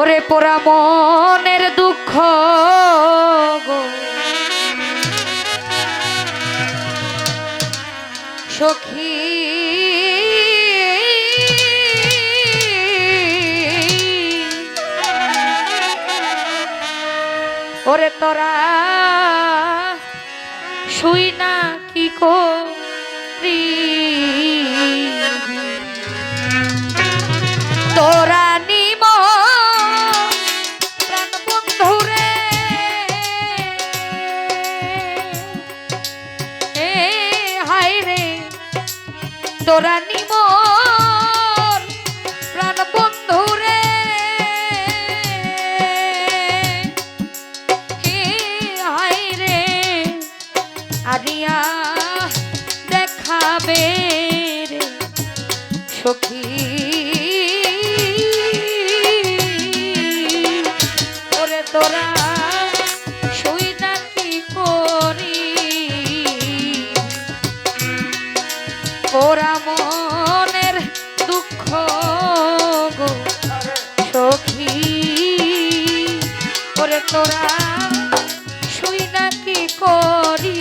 ওরে পোড়া মনের দুঃখ গো সখী ওরে তোরা শুই না কি করি তোরা নিম প্রাণ বন্ধুরে হায় রে তোরা নিম প্রাণ বন্ধুরে হায় রে আরিয়া দেখাবে রে সখী ওরে তোরা শুই না কি করি পোড়া মনের দুঃখ গো সখী ওরে তোরা শুই না কি করি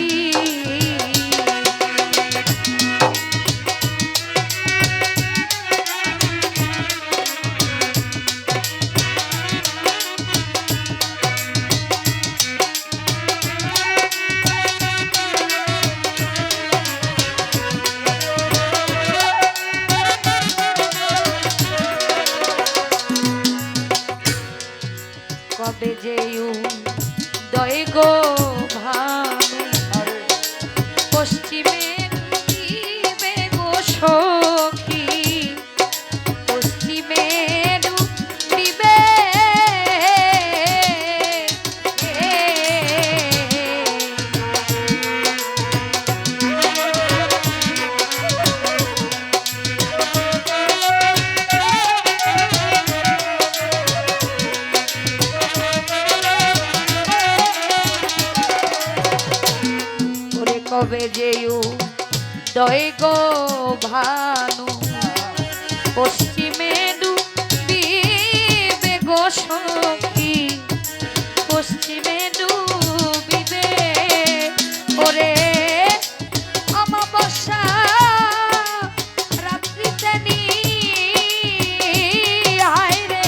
কবে যেউ দয় গো ভানু পশ্চিমে ডুবিবে গো সখী পশ্চিমে ডুবিবে কবে যেউ দয় গো ভানু পশ্চিমে ডুবিবে গো সখী পশ্চিমে ডুবিবে ওরে অমাবস্যা রাত্রিতে নি হায় রে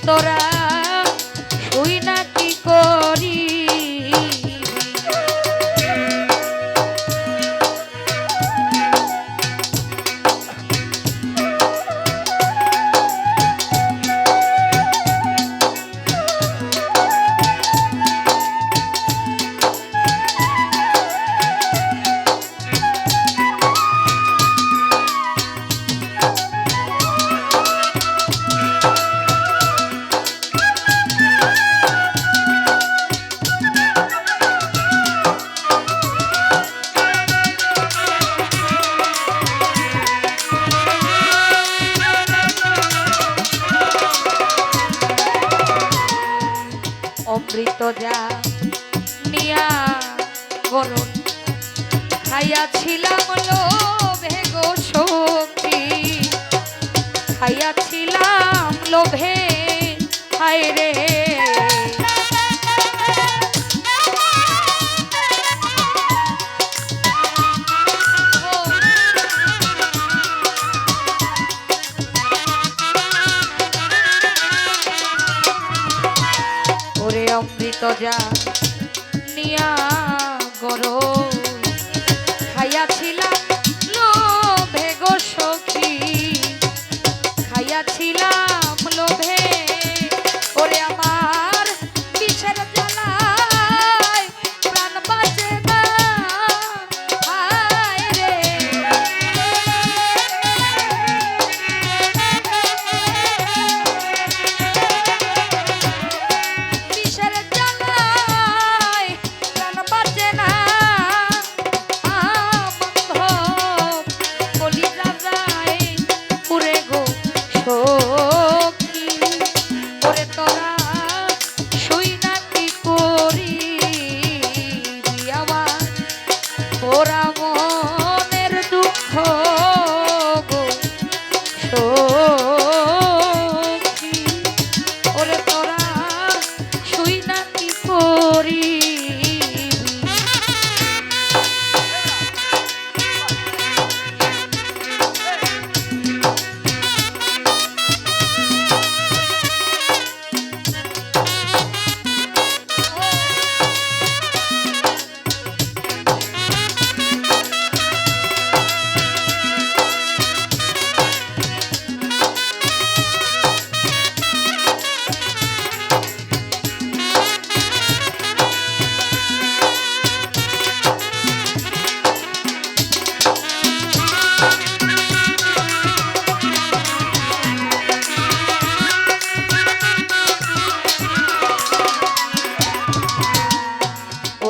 তোরা শুই না কি করি অমৃত যা নিয়া গরণ খাইয়াছিলাম লোভে গো সখী খাইয়াছিলাম লোভে হায় রে ওরে অমৃত যা নিয়া গরো খাইয়াছিলাম লোভে গো সখী খাইয়াছিলাম লোভে ওরে আমার বিষের জ্বালায় প্রাণ বাঁচে না হায় রে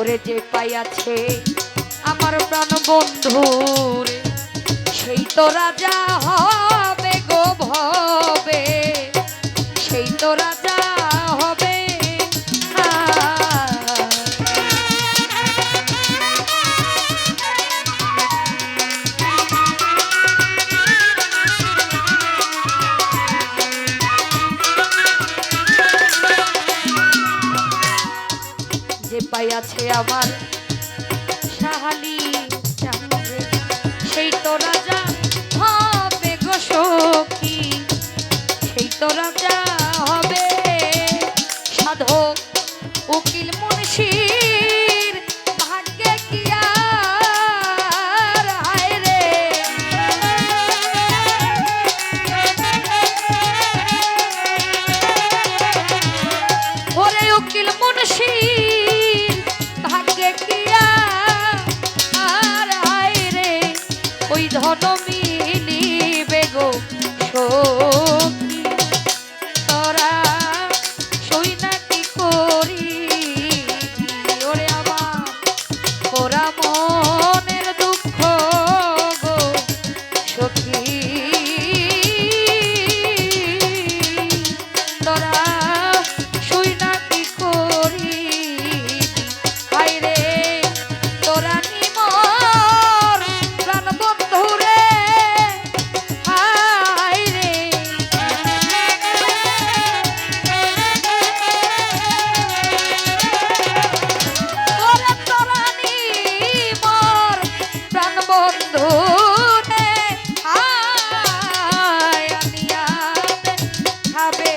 ওরে যে পাইয়াছে আমার প্রাণ বন্ধুর সেই তো রাজা হবে গো ভবে, সেই তো রাজা হবে। যে পাইয়াছে আমার সাহালি চাঁদে সেই তো রাজা হবে গো সখী, সেই তো রাজা হবে। সাধক উকিল মুন্সির ভাগ্যে কি আর হায় রে, ওরে উকিল মুন্সির ভাগ্যে কি আর হায় রে, ওই ধন মিলিবে গো সখী, তোরা সই না কি করি ওরে আমার ওরা মনের দুঃখ গো সখী, তোরা সই না কি করি হায় রে, তোরা নিমর প্রাণ বন্ধু রে হায় রে। ওরে তোরা নিমর প্রাণ বন্ধু রে হায় আনিয়া খাবে